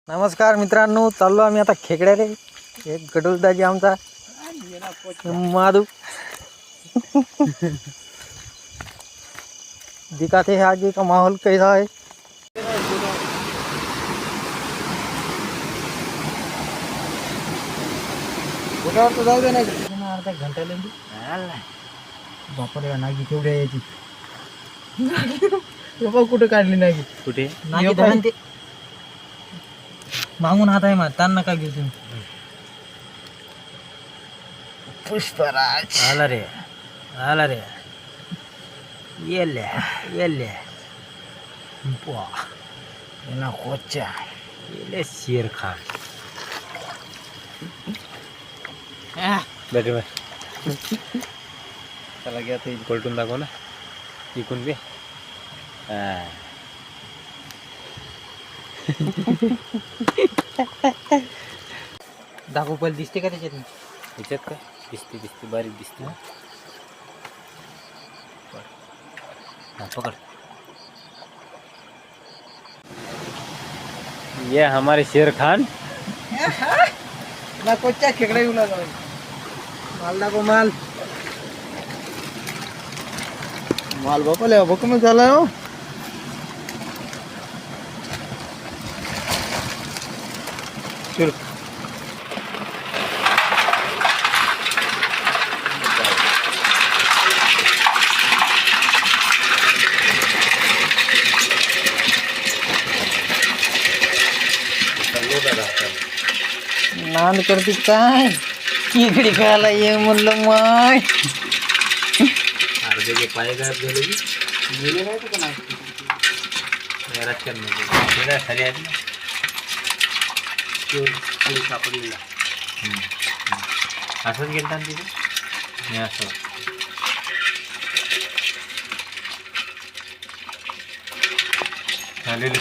नमस्कार मित्रांनो, चाललो आम्ही आता खेकड्याले. एक गडुलदाजी आमचा माधू दिखाते हैं आज का माहौल कैसा है. कुठं तो जाऊ दे ना अर्धा घंटा लेंदी बापरे नागी केवढ्या यायची कुठे काढली नागी कुठे नागी धरण ते मागून हात आहे मा ताण नका घेऊ तुम्ही. पुष्पराज आला रे येले ना कोचा येले शेर खान बैठे चला गया ते पलटून दाखव ना इकून बी दाखव पहिले दिसते का त्याच्यात. ह्याच्यात काय दिसते बारीक दिसते. पकड़ ये हमारे शेर खान ना कोचा खेकडा येऊ लागला माल दाखव माल बापा ले भूकंप झाला हो. चल नांद करते काय खेकडी खायला ये म्हणलं माय. अर्धे पाय गायब झाले गेले काय तर नाही राजकारण खाली आहेत ना खाली सापडलेला असंच गेलं ना तिथे नाही असं झालेलं